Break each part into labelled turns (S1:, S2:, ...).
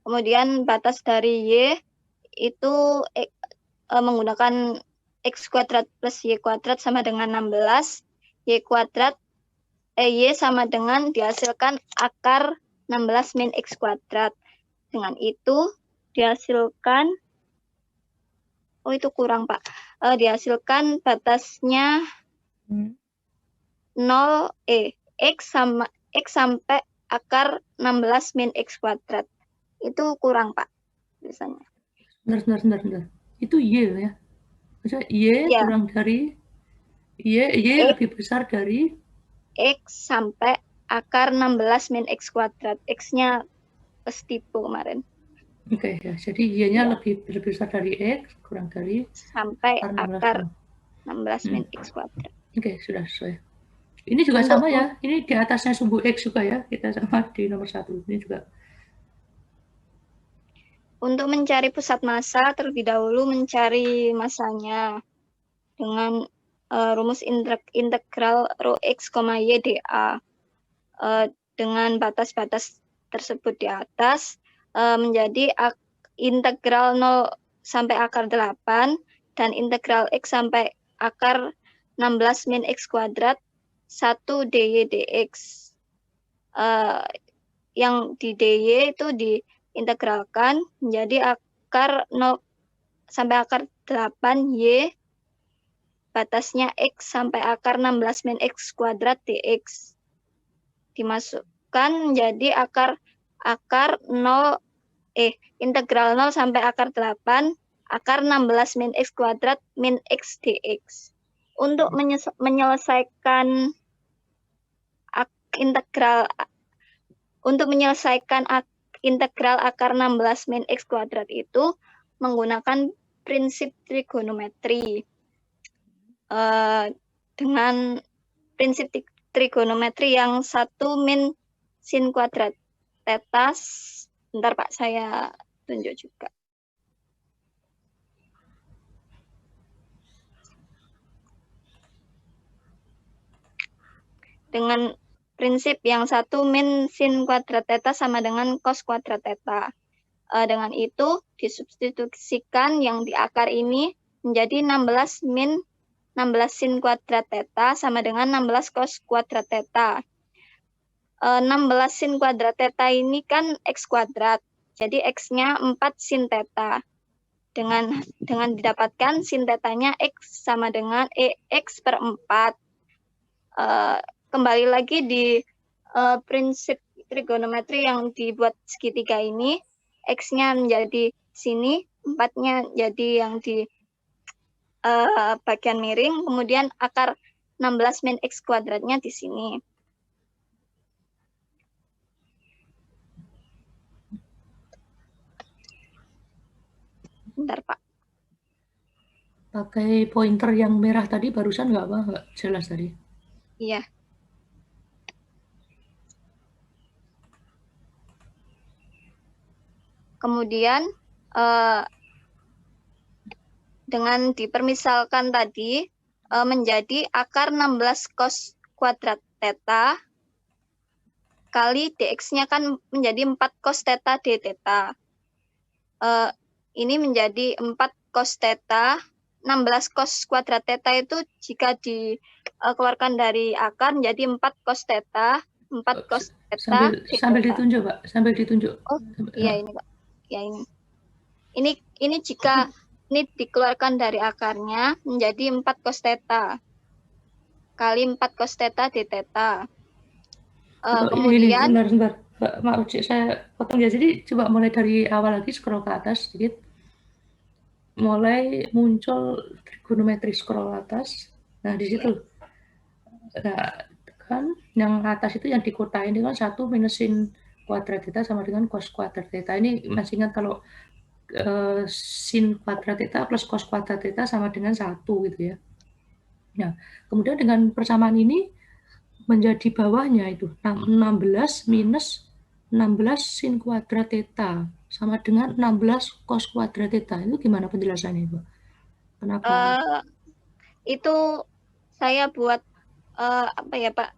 S1: Kemudian batas dari Y itu menggunakan X kuadrat plus Y kuadrat sama dengan 16. Y sama dengan dihasilkan akar 16 min X kuadrat. Dengan itu dihasilkan, itu kurang Pak. Dihasilkan batasnya 0, X sampai akar 16 min X kuadrat. Itu kurang Pak, biasanya.
S2: Bentar. Itu Y ya? Maksudnya Y
S1: Ya.
S2: kurang dari, Y lebih besar dari?
S1: X sampai akar 16 min X kuadrat. X-nya tipe kemarin.
S2: Oke, ya. Jadi Y-nya
S1: Ya.
S2: lebih besar dari X, kurang dari
S1: Sampai
S2: akar
S1: 16 min X kuadrat.
S2: Oke, sudah sesuai. Ini juga
S1: Untuk
S2: sama ya, ini di atasnya sumbu X juga ya, kita sama di nomor 1. Ini juga.
S1: Untuk mencari pusat massa, terlebih dahulu mencari massanya dengan rumus integral rho X, Y dA. Dengan batas-batas tersebut di atas, menjadi integral 0 sampai akar 8 dan integral X sampai akar 16 min X kuadrat 1 dy dx. Yang di dy itu diintegralkan menjadi akar 0 sampai akar 8 y batasnya X sampai akar 16 min X kuadrat dx. Dimasukkan menjadi integral 0 sampai akar 8 akar 16 min X kuadrat min X dx. Untuk menyelesaikan integral akar 16 min X kuadrat itu menggunakan prinsip trigonometri. Dengan prinsip trigonometri yang 1 min sin kuadrat theta. Bentar Pak, saya tunjuk juga. Dengan prinsip yang 1 min sin kuadrat theta sama dengan cos kuadrat theta. Dengan itu disubstitusikan yang di akar ini menjadi 16 min 16 sin kuadrat theta sama dengan 16 cos kuadrat theta. 16 sin kuadrat theta ini kan X kuadrat. Jadi X-nya 4 sin theta. Dengan didapatkan sin tetanya X sama dengan X per 4. Kembali lagi di prinsip trigonometri yang dibuat segitiga ini. X-nya menjadi sini, 4-nya jadi yang di bagian miring. Kemudian akar 16 min X kuadratnya di sini. Bentar, Pak.
S2: Pakai pointer yang merah tadi barusan nggak jelas tadi.
S1: Iya. Kemudian dengan dipermisalkan tadi menjadi akar 16 cos kuadrat theta kali dx-nya kan menjadi 4 cos theta d theta. Ini menjadi 4 cos theta. 16 cos kuadrat theta itu jika dikeluarkan dari akar menjadi 4 cos theta. 4 cos theta.
S2: Sambil ditunjuk, Pak. Sambil ditunjuk.
S1: Oh, iya ini, Pak. Ya ini. Ini jika ini dikeluarkan dari akarnya menjadi 4 cos theta kali 4 cos theta d theta. Kemudian
S2: Sebentar. Maaf, saya potong ya. Jadi coba mulai dari awal lagi, scroll ke atas sedikit. Mulai muncul trigonometri, scroll atas. Nah, di situ. Nah, kan yang atas itu yang dikotain itu kan 1 minus sin kuadrat theta sama dengan cos kuadrat theta. Ini masih ingat kalau sin kuadrat theta plus cos kuadrat theta sama dengan 1 gitu ya. Nah, kemudian dengan persamaan ini menjadi bawahnya itu 16 minus 16 sin kuadrat theta sama dengan 16 cos kuadrat theta. Itu gimana penjelasannya, Ibu? Kenapa?
S1: itu saya buat apa ya, Pak?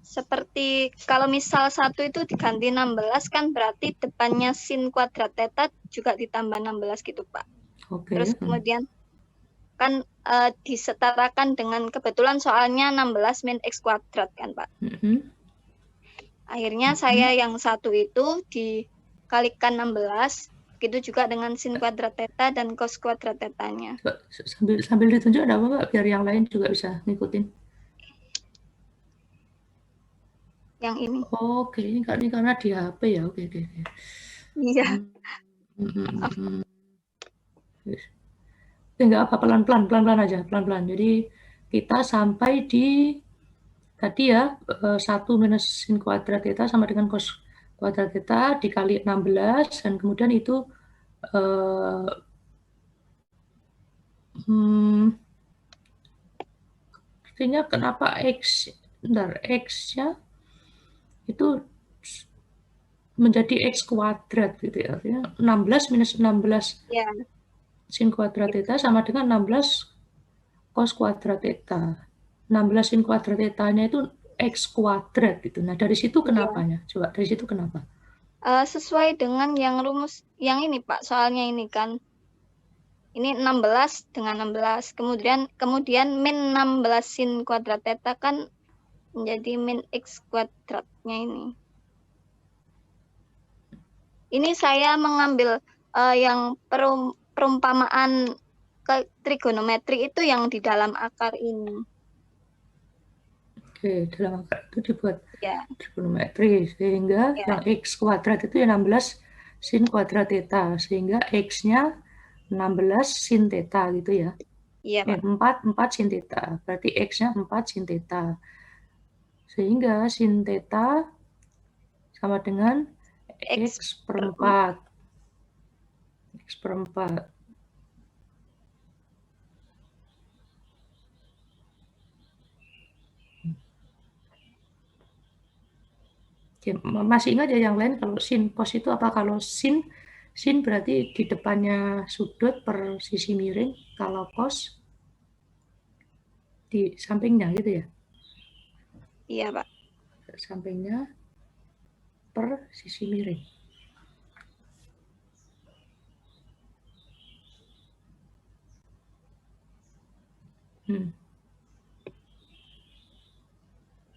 S1: Seperti kalau misal 1 itu diganti 16 kan berarti depannya sin kuadrat theta juga ditambah 16 gitu, Pak.
S2: Oke.
S1: Terus kemudian kan disetarakan dengan kebetulan soalnya 16 min X kuadrat kan, Pak. Akhirnya saya yang 1 itu dikalikan 16, begitu juga dengan sin kuadrat theta dan cos kuadrat tetanya.
S2: Sambil ditunjuk ada apa, Pak? Biar yang lain juga bisa ngikutin.
S1: Yang ini.
S2: Oke, ini karena di HP ya. Oke.
S1: Iya.
S2: Enggak apa, pelan-pelan aja, pelan-pelan. Jadi kita sampai di tadi ya, 1 minus sin kuadrat theta sama dengan cos kuadrat theta dikali 16, dan kemudian itu artinya kenapa X-nya itu menjadi X kuadrat gitu ya. Artinya 16 minus 16
S1: Ya.
S2: sin kuadrat theta sama dengan 16 cos kuadrat theta. 16 sin kuadrat theta-nya itu X kuadrat gitu. Nah, dari situ kenapanya? Coba dari situ kenapa?
S1: Sesuai dengan yang rumus yang ini, Pak. Soalnya ini kan ini 16 dengan 16. Kemudian min 16 sin kuadrat theta kan menjadi min X kuadratnya ini. Ini saya mengambil yang perumpamaan ke trigonometri itu yang di dalam akar ini.
S2: Oke, dalam akar itu dibuat trigonometri, sehingga yang X kuadrat itu ya 16 sin kuadrat theta, sehingga X-nya 16 sin theta gitu ya.
S1: Iya, Pak.
S2: 4 sin theta, berarti X-nya 4 sin theta. Sehingga sin theta sama dengan X per 4. X per 4. Masih ingat ya yang lain kalau sin cos itu apa? Kalau sin berarti di depannya sudut per sisi miring, kalau cos di sampingnya gitu ya?
S1: Iya, Pak.
S2: Sampingnya per sisi miring.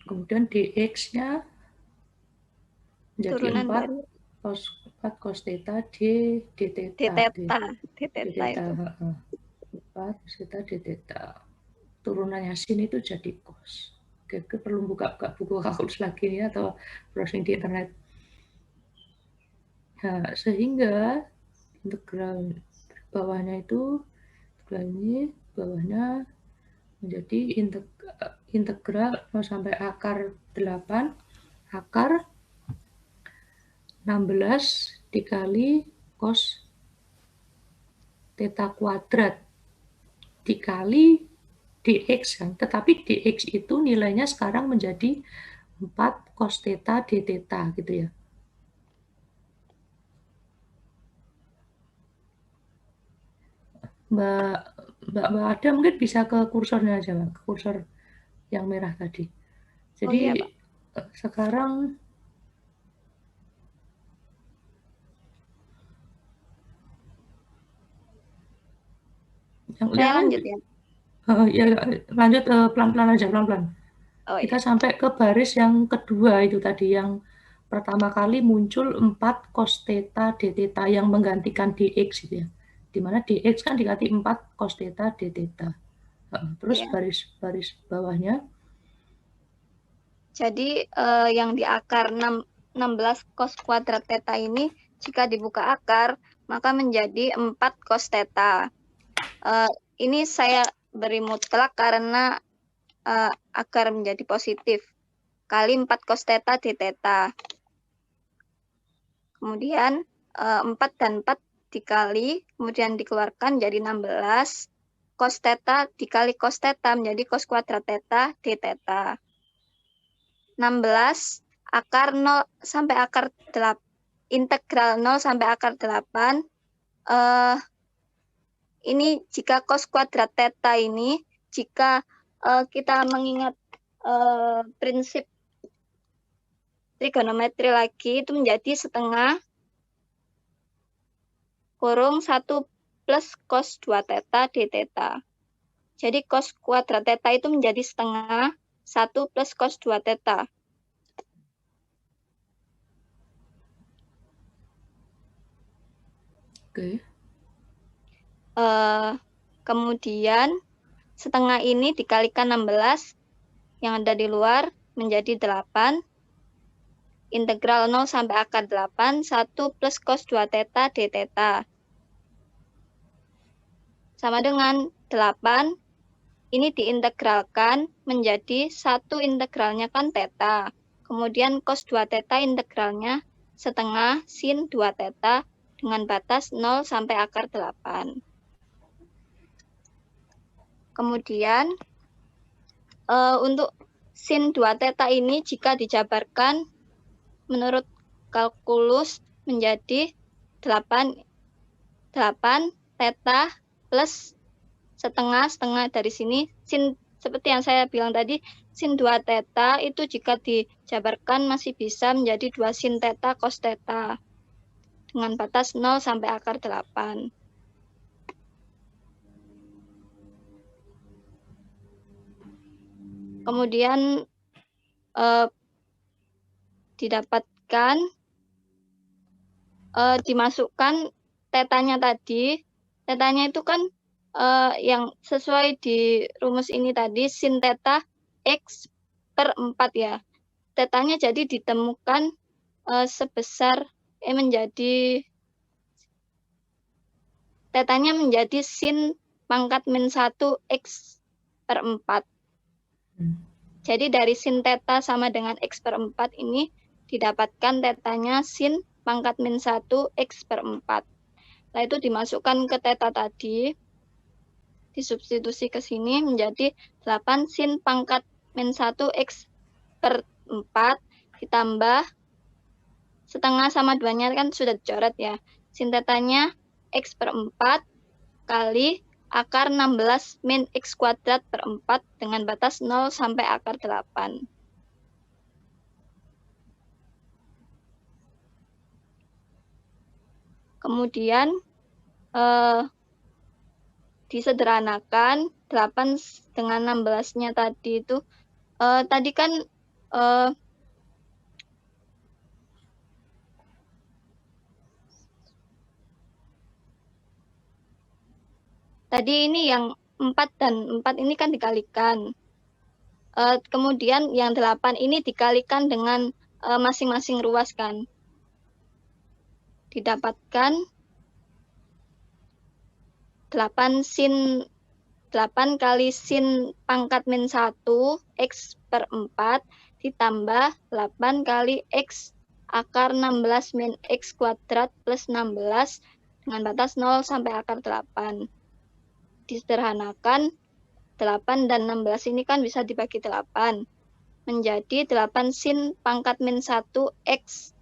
S2: Kemudian dx-nya menjadi 4 cos theta d theta. D theta. 4 cos theta d theta. Turunannya sin itu jadi cos. Oke, perlu buka buku kalkulus lagi ya, atau browsing di internet. Nah, sehingga integral bawahnya itu, integral ini bawahnya menjadi integral 0 sampai akar 8 akar 16 dikali cos theta kuadrat dikali dx kan, tetapi dx itu nilainya sekarang menjadi 4 cos theta d theta gitu ya. Mbak Ada mungkin bisa ke kursornya aja, Mbak, ke kursor yang merah tadi. Jadi sekarang
S1: lanjut ya.
S2: Ya lanjut, pelan-pelan aja, pelan-pelan. Kita sampai ke baris yang kedua itu tadi, yang pertama kali muncul 4 cos theta d theta yang menggantikan dx gitu ya. Dimana dx kan dikali 4 cos theta d theta. Terus baris bawahnya.
S1: Jadi yang di akar 16 cos kuadrat theta ini jika dibuka akar maka menjadi 4 cos theta. Ini saya beri mutlak karena akar menjadi positif kali 4 cos theta d theta. Kemudian 4 dan 4 dikali, kemudian dikeluarkan jadi 16. Cos theta dikali cos theta menjadi cos kuadrat theta d theta. 16 akar 0 sampai akar 8. Integral 0 sampai akar 8. Ini jika cos kuadrat theta ini, jika kita mengingat prinsip trigonometri lagi itu menjadi setengah kurung 1 plus cos 2 theta d theta. Jadi cos kuadrat theta itu menjadi setengah 1 plus cos 2 theta.
S2: Oke.
S1: Kemudian setengah ini dikalikan 16 yang ada di luar menjadi 8. Integral 0 sampai akar 8, 1 plus cos 2 theta d theta. Sama dengan 8, ini diintegralkan menjadi 1 integralnya kan theta. Kemudian cos 2 theta integralnya setengah sin 2 theta dengan batas 0 sampai akar 8. Kemudian untuk sin 2 theta ini jika dijabarkan menurut kalkulus menjadi 8 theta plus setengah dari sini sin, seperti yang saya bilang tadi, sin 2 theta itu jika dijabarkan masih bisa menjadi 2 sin theta cos theta dengan batas 0 sampai akar 8. Kemudian didapatkan dimasukkan tetanya tadi. Tetanya itu kan yang sesuai di rumus ini tadi sin theta X per 4 ya. Tetanya jadi ditemukan sebesar tetanya menjadi sin pangkat min 1 X per 4. Jadi dari sin theta sama dengan X per 4 ini didapatkan tetanya sin pangkat min 1 X per 4. Nah itu dimasukkan ke theta tadi, disubstitusi ke sini menjadi 8 sin pangkat min 1 X per 4 ditambah setengah sama 2-nya kan sudah dicoret ya. Sin tetanya X per 4 kali akar 16 min X kuadrat per 4 dengan batas 0 sampai akar 8. Kemudian disederhanakan 8 dengan 16-nya tadi itu tadi kan tadi ini yang 4 dan 4 ini kan dikalikan. Kemudian yang 8 ini dikalikan dengan masing-masing ruas kan. Didapatkan 8 kali sin pangkat min 1 X per 4 ditambah 8 kali X akar 16 min X kuadrat plus 16 dengan batas 0 sampai akar 8. Disederhanakan 8 dan 16 ini kan bisa dibagi 8. Menjadi 8 sin pangkat min 1 X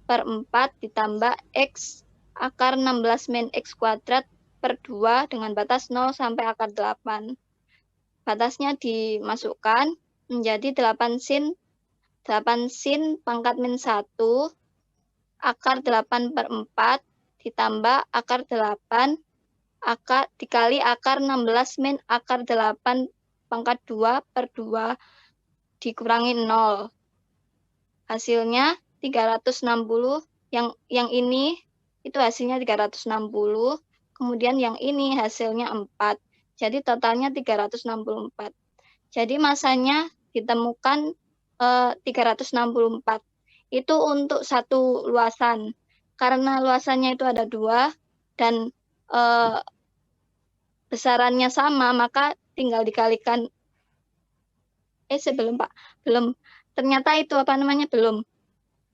S1: per 4 ditambah X akar 16 min X kuadrat per 2 dengan batas 0 sampai akar 8. Batasnya dimasukkan menjadi 8 sin pangkat min 1 akar 8 per 4 ditambah akar 8 dikali akar 16 min akar 8 pangkat 2 per 2 dikurangi 0. Hasilnya 360, yang ini itu hasilnya 360, kemudian yang ini hasilnya 4. Jadi totalnya 364. Jadi masanya ditemukan 364. Itu untuk satu luasan. Karena luasannya itu ada 2 dan besarannya sama, maka tinggal dikalikan. Sebelum Pak, belum. Ternyata itu belum.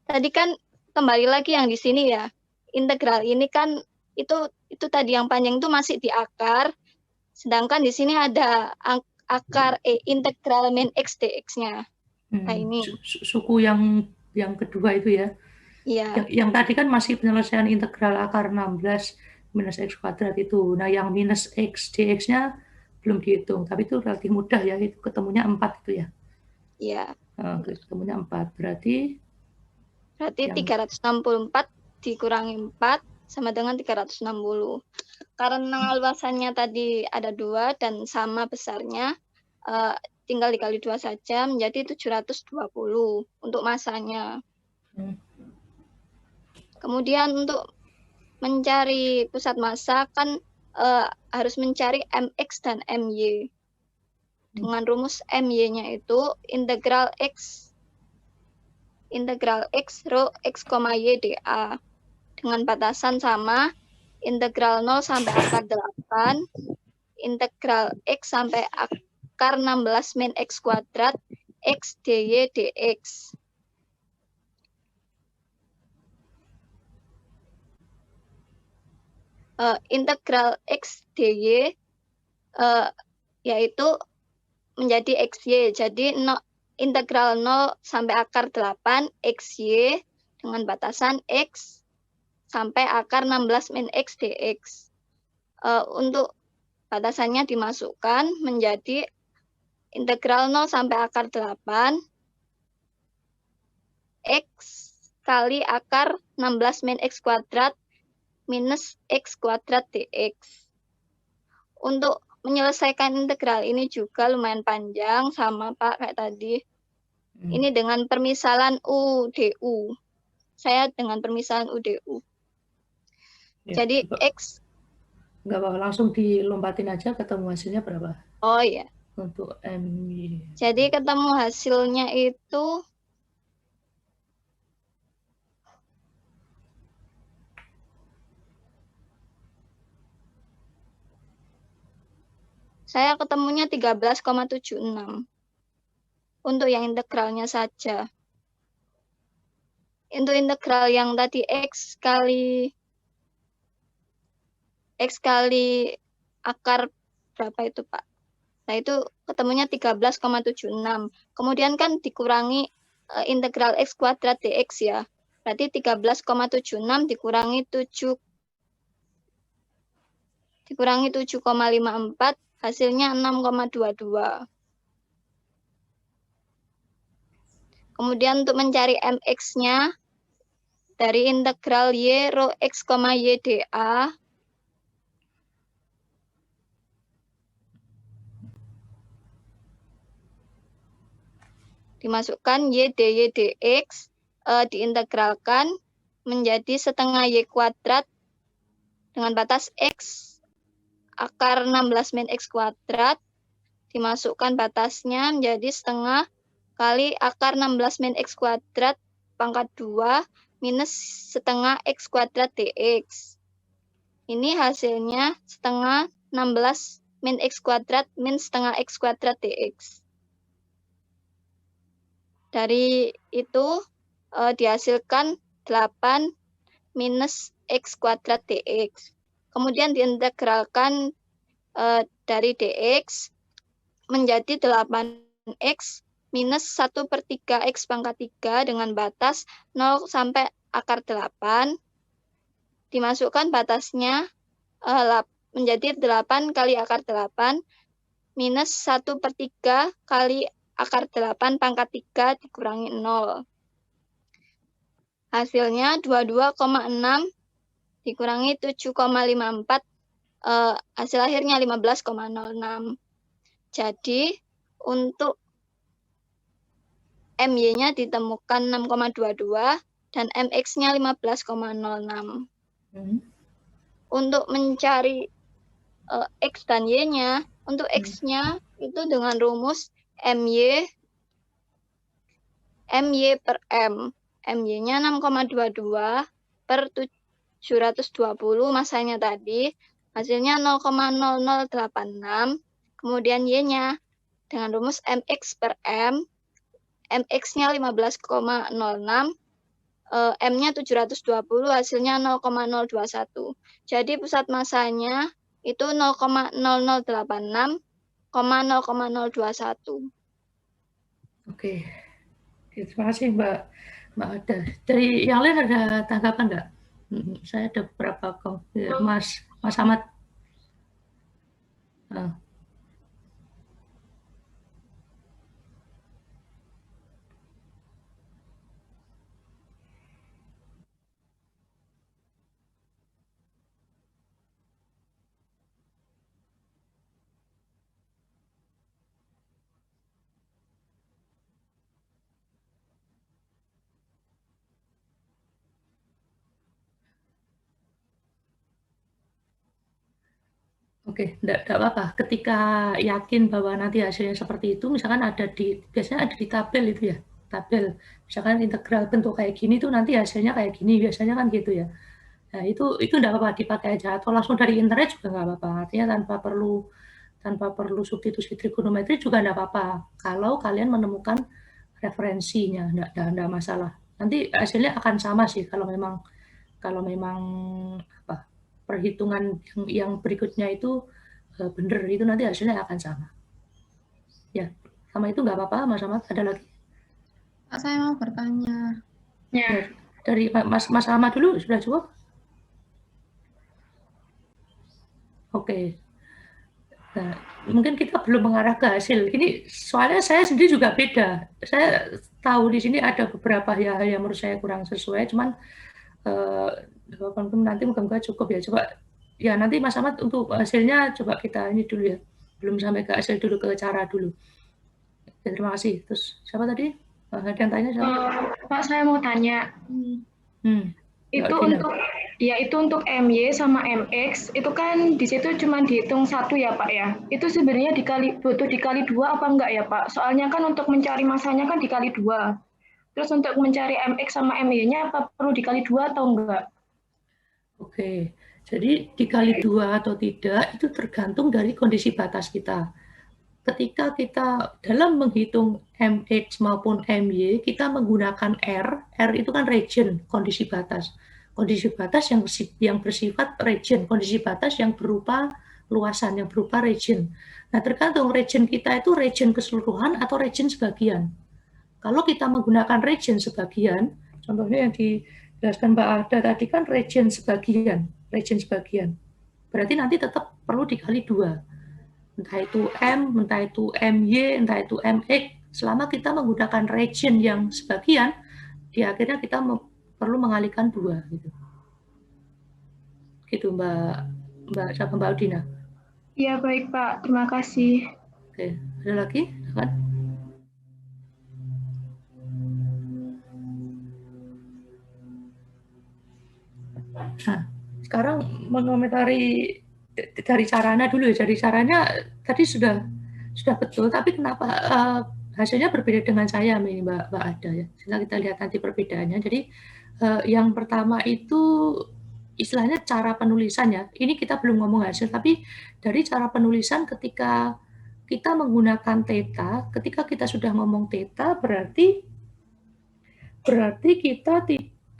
S1: Tadi kan kembali lagi yang di sini ya. Integral ini kan itu tadi yang panjang itu masih di akar. Sedangkan di sini ada akar integral min X dx-nya. Nah ini.
S2: Suku yang kedua itu ya.
S1: Iya.
S2: Yang tadi kan masih penyelesaian integral akar 16 minus X kuadrat itu. Nah, yang minus X dx-nya belum dihitung, tapi itu relatif mudah ya, itu ketemunya 4 itu ya.
S1: Iya.
S2: Ketemunya 4, berarti
S1: Berarti
S2: Yang
S1: 364 dikurangi 4 sama dengan 360. Karena luasannya tadi ada 2 dan sama besarnya, tinggal dikali 2 saja, menjadi 720 untuk masanya. Kemudian untuk mencari pusat massa kan harus mencari mx dan my. Dengan rumus my-nya itu integral x rho x, y dA. Dengan batasan sama integral 0 sampai akar 8, integral x sampai akar 16 min x kuadrat, x dy dx. Integral x dy yaitu menjadi xy. Jadi integral 0 sampai akar 8 xy dengan batasan x sampai akar 16 min x dx. Untuk batasannya dimasukkan menjadi integral 0 sampai akar 8 x kali akar 16 min x kuadrat minus x kuadrat dx. Untuk menyelesaikan integral ini juga lumayan panjang, sama Pak kayak tadi. Ini dengan permisalan U du. Saya dengan permisalan U du.
S2: ya,
S1: Jadi X.
S2: Nggak apa-apa, langsung dilompatin aja ketemu hasilnya berapa.
S1: Oh iya.
S2: Untuk MY.
S1: Jadi ketemu hasilnya itu saya ketemunya 13,76 untuk yang integralnya saja. Untuk integral yang tadi X kali akar berapa itu Pak? Nah itu ketemunya 13,76. Kemudian kan dikurangi integral X kuadrat dx ya. Berarti 13,76 dikurangi 7,54 hasilnya 6,22. Kemudian untuk mencari mx-nya dari integral y rho x, y dA dimasukkan y dy dx, diintegralkan menjadi setengah y kuadrat dengan batas x akar 16 min x kuadrat, dimasukkan batasnya menjadi setengah kali akar 16 min x kuadrat pangkat 2 minus setengah x kuadrat dx. Ini hasilnya setengah 16 min x kuadrat min setengah x kuadrat dx. Dari itu dihasilkan 8 minus x kuadrat dx. Kemudian diintegralkan dari dx menjadi 8x minus 1/3 x pangkat 3 dengan batas 0 sampai akar 8. Dimasukkan batasnya menjadi 8 kali akar 8 minus 1/3 kali akar 8 pangkat 3 dikurangi 0. Hasilnya 22,6 dikurangi 7,54, hasil akhirnya 15,06. Jadi untuk MY-nya ditemukan 6,22 dan MX-nya 15,06. Untuk mencari X dan Y-nya, untuk X-nya itu dengan rumus MY per M. MY-nya 6,22 per 720 masanya tadi, hasilnya 0,0086. Kemudian Y-nya dengan rumus MX per M, MX-nya 15,06, M-nya 720, hasilnya 0,021. Jadi pusat masanya itu 0,0086, 0,021.
S2: Oke. Terima kasih Mbak Ada. Dari yang lain ada tanggapan nggak? Saya ada beberapa Mas Ahmad. Oke, enggak apa-apa. Ketika yakin bahwa nanti hasilnya seperti itu, misalkan biasanya ada di tabel itu ya, tabel. Misalkan integral bentuk kayak gini tuh nanti hasilnya kayak gini, biasanya kan gitu ya. Nah, itu enggak apa-apa dipakai aja atau langsung dari internet juga enggak apa-apa. Artinya tanpa perlu substitusi trigonometri juga enggak apa-apa. Kalau kalian menemukan referensinya, enggak masalah. Nanti hasilnya akan sama sih kalau memang apa perhitungan yang berikutnya itu benar, itu nanti hasilnya akan sama. Ya, sama itu nggak apa-apa, Mas Ahmad. Ada lagi?
S3: Pak, saya mau bertanya.
S2: Ya, dari Mas Ahmad dulu sudah cukup? Oke. Nah, mungkin kita belum mengarah ke hasil. Ini soalnya saya sendiri juga beda. Saya tahu di sini ada beberapa hal yang menurut saya kurang sesuai, cuman nanti moga-moga cukup ya. Coba ya nanti Mas Ahmad untuk hasilnya coba kita ini dulu ya. Belum sampai ke hasil dulu, ke cara dulu. Ya, terima kasih. Terus siapa tadi? Ada yang tanya siapa?
S3: Pak, saya mau tanya. Itu untuk MY sama MX itu kan di situ cuma dihitung satu ya Pak ya. Itu sebenarnya butuh dikali 2 apa enggak ya Pak? Soalnya kan untuk mencari masanya kan dikali 2. Terus untuk mencari MX sama MY-nya apa perlu dikali 2 atau enggak?
S2: Oke, jadi dikali 2 atau tidak itu tergantung dari kondisi batas kita. Ketika kita dalam menghitung MX maupun MY, kita menggunakan R itu kan region, kondisi batas. Kondisi batas yang bersifat region, kondisi batas yang berupa luasan, yang berupa region. Nah, tergantung region kita itu region keseluruhan atau region sebagian. Kalau kita menggunakan region sebagian, contohnya yang dijelaskan Mbak Ada tadi kan region sebagian. Berarti nanti tetap perlu dikali 2. Entah itu M, entah itu MY, entah itu MX, selama kita menggunakan region yang sebagian, di akhirnya kita perlu mengalihkan 2 gitu. Gitu Mbak Audina.
S3: Iya baik Pak, terima kasih.
S2: Oke, ada lagi? Silakan. Nah, sekarang mengomentari dari caranya dulu ya. Dari caranya tadi sudah betul, tapi kenapa hasilnya berbeda dengan saya, Mbak Ada ya. Setelah kita lihat nanti perbedaannya. Jadi yang pertama itu istilahnya cara penulisannya. Ini kita belum ngomong hasil, tapi dari cara penulisan ketika kita menggunakan theta, ketika kita sudah ngomong theta berarti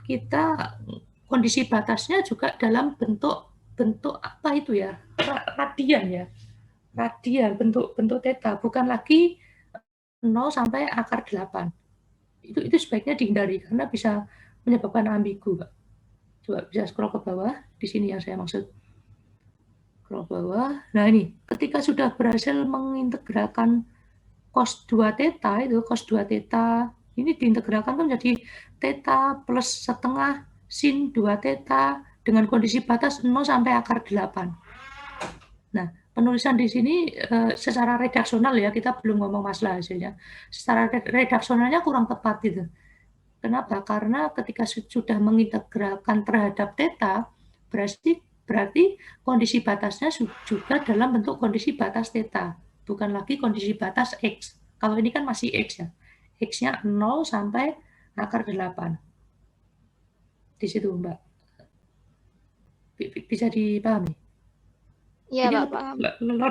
S2: kita kondisi batasnya juga dalam bentuk apa itu ya, radian ya, bentuk theta, bukan lagi 0 sampai akar 8. Itu sebaiknya dihindari karena bisa menyebabkan ambigu, Pak. Coba bisa scroll ke bawah, di sini yang saya maksud. Scroll ke bawah. Nah ini, ketika sudah berhasil mengintegralkan cos 2 theta itu, cos 2 theta ini diintegralkan kan jadi theta plus setengah sin 2 theta dengan kondisi batas 0 sampai akar 8. Nah, penulisan di sini secara redaksional ya, kita belum ngomong masalah hasilnya. Secara redaksionalnya kurang tepat gitu. Kenapa? Karena ketika sudah mengintegralkan terhadap theta, berarti kondisi batasnya juga dalam bentuk kondisi batas theta, bukan lagi kondisi batas X. Kalau ini kan masih X ya. X-nya 0 sampai akar 8. Di situ, Mbak. Bisa dipahami?
S1: Iya,
S2: Ini
S1: Pak, paham.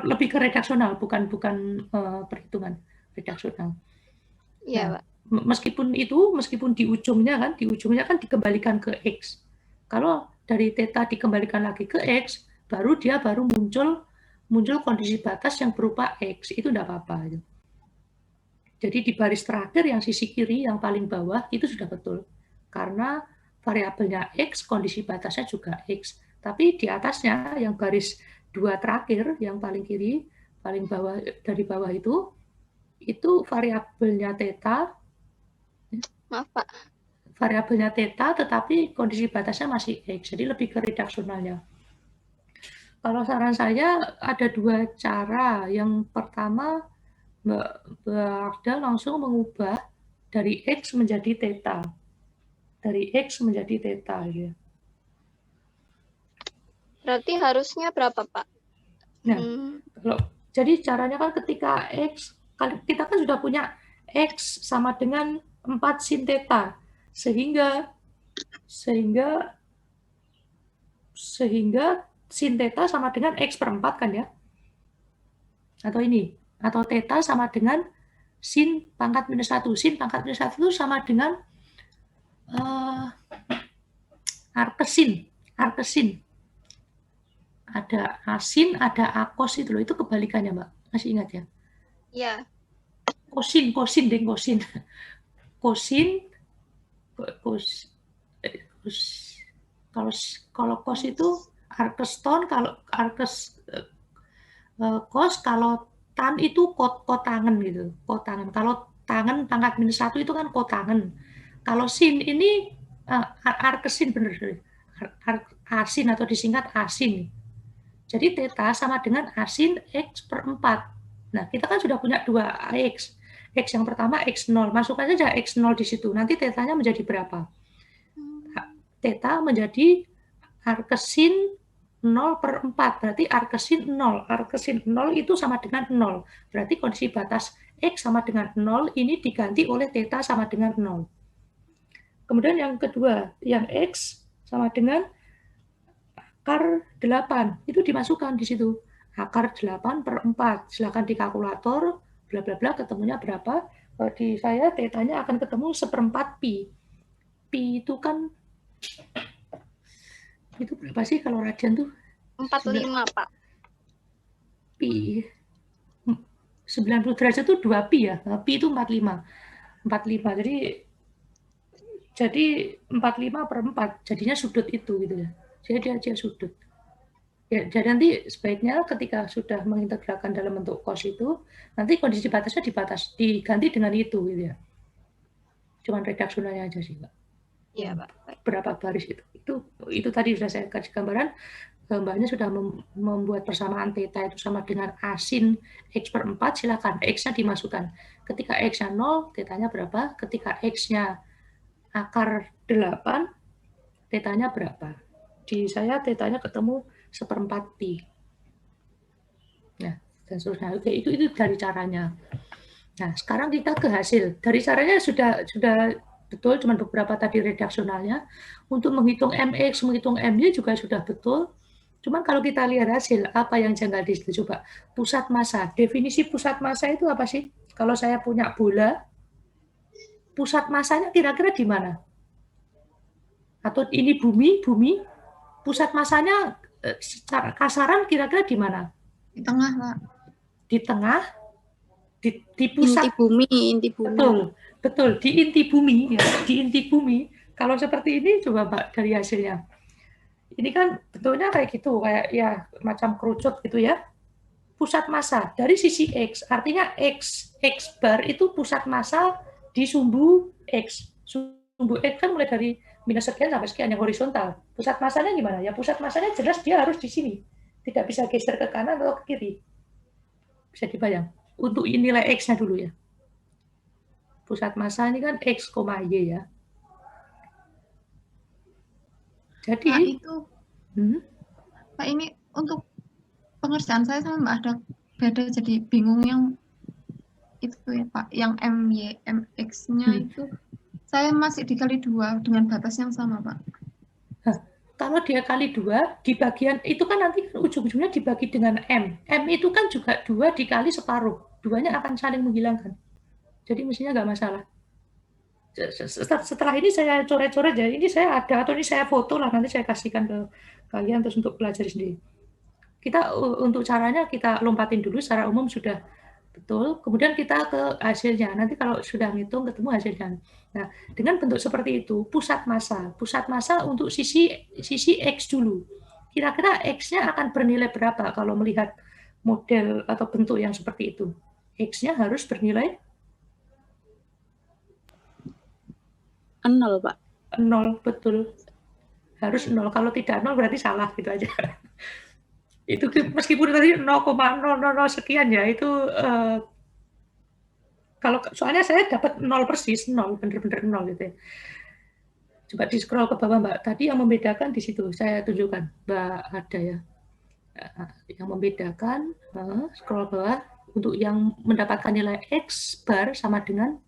S2: lebih ke redaksional, bukan perhitungan redaksional.
S1: Iya, Pak.
S2: Meskipun di ujungnya kan dikembalikan ke X. Kalau dari theta dikembalikan lagi ke X, baru muncul kondisi batas yang berupa X. Itu tidak apa-apa. Jadi di baris terakhir yang sisi kiri yang paling bawah itu sudah betul. Karena variabelnya X, kondisi batasnya juga X. Tapi di atasnya yang baris 2 terakhir yang paling kiri, paling bawah dari bawah itu variabelnya theta.
S1: Maaf, Pak.
S2: Variabelnya theta tetapi kondisi batasnya masih X. Jadi lebih ke redaksionalnya. Kalau saran saya ada 2 cara. Yang pertama, Mbak Arda langsung mengubah dari X menjadi theta. Dari X menjadi theta. Ya.
S1: Berarti harusnya berapa, Pak?
S2: Nah, jadi caranya kan ketika X, kita kan sudah punya X sama dengan 4 sin theta. Sehingga sin theta sama dengan X per 4 kan ya? Atau ini, atau theta sama dengan sin pangkat minus 1. Sin pangkat minus 1 itu sama dengan arcsin. Ada asin, ada akos itu loh. Itu kebalikannya, Mbak. Masih ingat ya?
S1: Iya.
S2: Kosin. Kalau kos itu arkeston, kalau kos, kalau tan itu kotangen gitu. Kotangen. Kalau tangen pangkat minus 1 itu kan kotangen. Kalau sin ini arkesin bener. Asin atau disingkat asin. Jadi theta sama dengan asin X per 4. Nah, kita kan sudah punya 2 X. X yang pertama X0. Masukkan saja X0 di situ. Nanti tetanya menjadi berapa? Theta menjadi arkesin 0 per 4. Berarti arkesin 0. Arkesin 0 itu sama dengan 0. Berarti kondisi batas X sama dengan 0 ini diganti oleh theta sama dengan 0. Kemudian yang kedua, yang X sama dengan akar 8, itu dimasukkan di situ. Akar 8 per 4. Silakan di kalkulator, bla bla bla, ketemunya berapa? Di saya tetanya akan ketemu 1/4 pi. Pi itu kan, itu berapa sih kalau radian tuh?
S1: 45, Pak.
S2: Pi. 90 derajat itu 2 pi ya. Pi itu 45. 45. Jadi 45 per 4. Jadinya sudut itu gitu ya. Jadi dia sudut. Ya, jadi nanti sebaiknya ketika sudah mengintegralkan dalam bentuk cos itu, nanti kondisi batasnya diganti dengan itu gitu ya. Cuman redaksionalnya aja sih, Mbak.
S1: Iya, Pak.
S2: Berapa baris itu. Itu tadi sudah saya kasih gambaran. Mbaknya sudah membuat persamaan theta itu sama dengan asin X per 4, silakan X-nya dimasukkan. Ketika X-nya 0, tetanya berapa? Ketika X-nya akar 8, tetanya berapa? Di saya tetanya ketemu 1/4 pi. Nah, dan seterusnya. Oke, itu dari caranya. Nah, sekarang kita ke hasil. Dari caranya sudah betul, cuma beberapa tadi redaksionalnya. Untuk menghitung MX, menghitung MY juga sudah betul. Cuman kalau kita lihat hasil, apa yang janggal di situ? Coba, pusat massa. Definisi pusat massa itu apa sih? Kalau saya punya bola, pusat massanya kira-kira di mana? Atau ini bumi, pusat massanya secara kasaran kira-kira di mana?
S4: Di tengah, Pak.
S2: Di tengah, di pusat.
S4: Inti bumi.
S2: Betul, di inti bumi ya, di inti bumi. Kalau seperti ini coba Mbak dari hasilnya. Ini kan bentuknya kayak gitu, kayak ya macam kerucut gitu ya. Pusat massa dari sisi X, artinya X bar itu pusat massa di sumbu X. Sumbu X kan mulai dari minus sekian sampai sekian yang horizontal. Pusat massanya gimana? Ya pusat massanya jelas dia harus di sini. Tidak bisa geser ke kanan atau ke kiri. Bisa dibayang. Untuk nilai X-nya dulu ya. Pusat massa ini kan X, Y ya. Jadi
S4: Pak, itu Pak, ini untuk pengerjaan saya sama Mbak ada beda, jadi bingung yang itu ya Pak, yang MY, MX-nya itu saya masih dikali 2 dengan batas yang sama Pak.
S2: Kalau dia kali 2, di bagian itu kan nanti ujung-ujungnya dibagi dengan M. M itu kan juga 2 dikali separuh. Duanya akan saling menghilangkan. Jadi mestinya nggak masalah. Setelah ini saya coret-coret ya, ini saya ada, atau ini saya foto lah, nanti saya kasihkan ke kalian terus untuk pelajari sendiri. Kita untuk caranya kita lompatin dulu, secara umum sudah betul, kemudian kita ke hasilnya. Nanti kalau sudah ngitung ketemu hasilnya. Nah, dengan bentuk seperti itu, pusat massa untuk sisi X dulu. Kira-kira X-nya akan bernilai berapa kalau melihat model atau bentuk yang seperti itu? X-nya harus bernilai
S4: 0, Pak.
S2: 0, betul. Harus 0. Kalau tidak 0 berarti salah gitu aja. Itu meskipun tadi 0,000 sekian ya, itu kalau soalnya saya dapat 0 persis, 0, bener-bener 0 gitu ya. Coba di scroll ke bawah Mbak. Tadi yang membedakan di situ saya tunjukkan, Mbak ada ya. Yang membedakan, scroll bawah, untuk yang mendapatkan nilai X bar sama dengan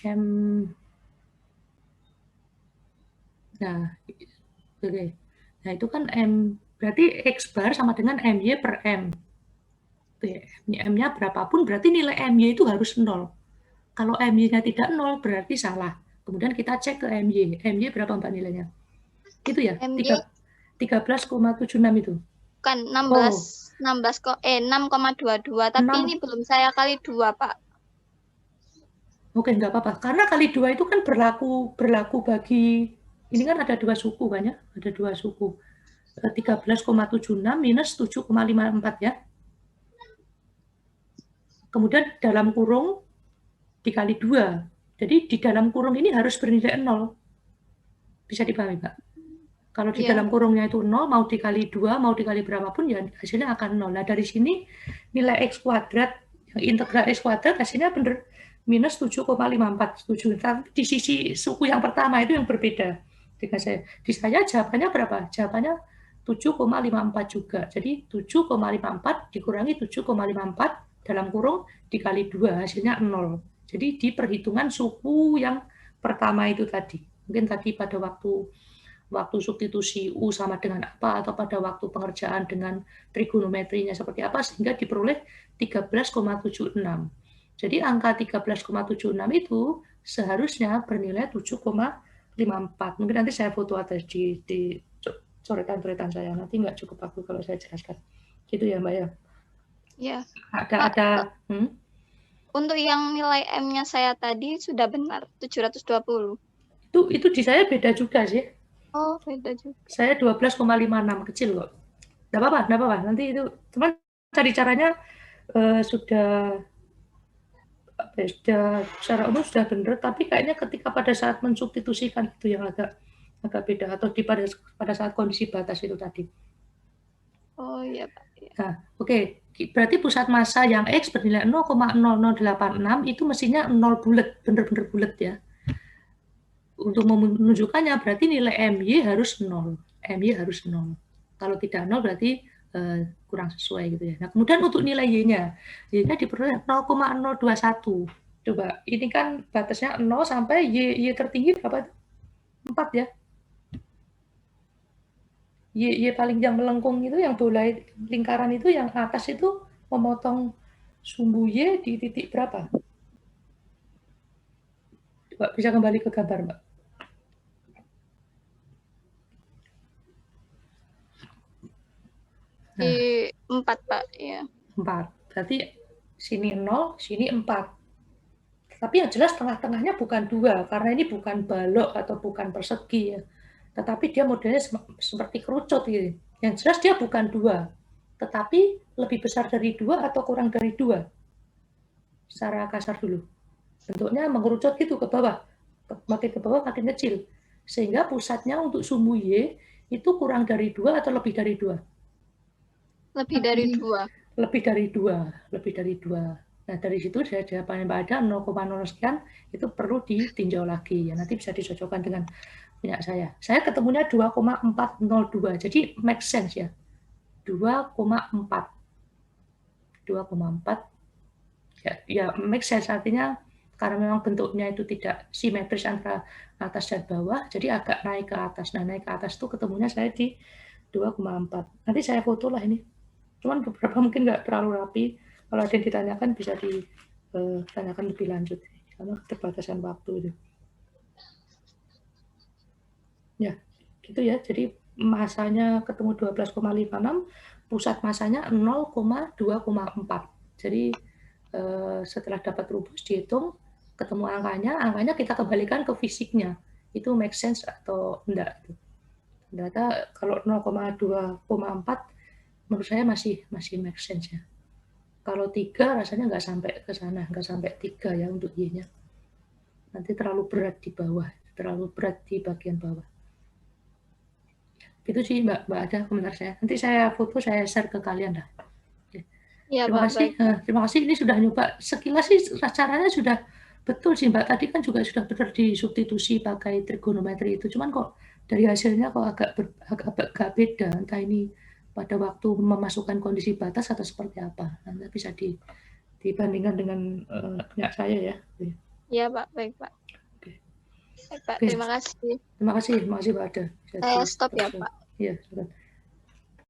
S2: M. Nah, oke. Nah, itu kan M, berarti X bar sama dengan MY per M. M-nya berapapun, berarti nilai MY itu harus 0. Kalau MY-nya tidak 0, berarti salah. Kemudian kita cek ke MY. MY berapa Mbak nilainya? Itu ya?
S1: MY
S2: 13,76 itu.
S1: bukan 6,22, tapi
S2: 6.
S1: ini belum saya kali 2, Pak.
S2: Oke, nggak apa-apa. Karena kali 2 itu kan berlaku bagi, ini kan ada 2 suku kan ya? Ada 2 suku. 13,76 minus 7,54 ya. Kemudian dalam kurung dikali 2. Jadi di dalam kurung ini harus bernilai 0. Bisa dipahami, Pak? Kalau di dalam kurungnya itu 0, mau dikali 2, mau dikali berapapun, ya hasilnya akan 0. Nah, dari sini nilai X kuadrat, yang integral X kuadrat hasilnya benar minus 7,54. Tapi di sisi suku yang pertama itu yang berbeda. Di saya jawabannya berapa? Jawabannya 7,54 juga. Jadi 7,54 dikurangi 7,54 dalam kurung dikali 2, hasilnya 0. Jadi di perhitungan suku yang pertama itu tadi. Mungkin tadi pada waktu substitusi U sama dengan apa, atau pada waktu pengerjaan dengan trigonometrinya seperti apa, sehingga diperoleh 13,76. Jadi angka 13,76 itu seharusnya bernilai 7,54. Mungkin nanti saya foto atas di coretan-coretan saya, nanti nggak cukup waktu kalau saya jelaskan. Gitu ya, Mbak ya?
S1: Ya.
S2: Ada.
S1: Untuk yang nilai M-nya saya tadi sudah benar, 720.
S2: Itu di saya beda juga sih.
S1: Oh, beda juga.
S2: Saya 12,56, kecil kok. Nggak apa-apa. Nanti itu, teman cari caranya sudah secara umum sudah benar, tapi kayaknya ketika pada saat mensubstitusikan itu yang agak beda, atau pada saat kondisi batas itu tadi.
S1: Oh iya, Pak.
S2: Nah, oke. Berarti pusat massa yang X bernilai 0,0086 itu mestinya 0 bulat, benar-benar bulat ya. Untuk menunjukkannya berarti nilai MY harus 0. MY harus 0. Kalau tidak 0 berarti kurang sesuai gitu ya. Nah, kemudian untuk nilai Y-nya. Y-nya diperoleh 0,021. Coba, ini kan batasnya 0 sampai Y tertinggi berapa? 4 ya. Y paling yang melengkung itu, yang bola lingkaran itu, yang atas itu memotong sumbu Y di titik berapa? Coba bisa kembali ke gambar, Mbak.
S1: Di 4, Pak. Ya.
S2: 4. Berarti sini 0, sini 4. Tapi yang jelas tengah-tengahnya bukan 2, karena ini bukan balok atau bukan persegi ya. Tetapi dia modelnya seperti kerucut gitu. Yang jelas dia bukan 2, tetapi lebih besar dari 2 atau kurang dari 2. Secara kasar dulu. Bentuknya mengerucut gitu ke bawah. Makin ke bawah makin kecil. Sehingga pusatnya untuk sumbu Y itu kurang dari 2 atau lebih dari 2?
S1: Lebih dari 2.
S2: Lebih dari 2. Nah, dari situ saya jawabannya pada 0,0 sekian, itu perlu ditinjau lagi. Ya, nanti bisa disocokkan dengan punya saya. Saya ketemunya 2,402. Jadi make sense ya. 2,4. Ya, make sense, artinya karena memang bentuknya itu tidak simetris antara atas dan bawah, jadi agak naik ke atas. Nah, naik ke atas itu ketemunya saya di 2,4. Nanti saya foto lah ini. Cuman beberapa mungkin nggak terlalu rapi. Kalau ada yang ditanyakan bisa ditanyakan lebih lanjut, karena keterbatasan waktu itu. Ya, gitu ya. Jadi masanya ketemu 12,56, pusat masanya 0,2,4. Jadi setelah dapat rumus dihitung, ketemu angkanya kita kembalikan ke fisiknya. Itu make sense atau enggak. Ternyata kalau 0,2,4 menurut saya masih make sense ya. Kalau 3 rasanya nggak sampai ke sana, nggak sampai 3 ya untuk Y-nya. Nanti terlalu berat di bawah, terlalu berat di bagian bawah. Itu sih Mbak ada komentar saya. Nanti saya foto, saya share ke kalian lah.
S1: Ya,
S2: terima kasih. Terima kasih. Ini sudah nyoba sekilas sih caranya sudah betul sih Mbak. Tadi kan juga sudah benar di substitusi pakai trigonometri itu. Cuman kok dari hasilnya kok agak beda. Entah ini pada waktu memasukkan kondisi batas atau seperti apa. Nanti bisa dibandingkan dengan punya saya ya.
S1: Iya Pak, baik Pak.
S2: Oke.
S1: Baik, Pak,
S2: Oke.
S1: terima kasih.
S2: Terima kasih Pak Ada.
S1: Saya stop ya Pak.
S2: Iya, silakan.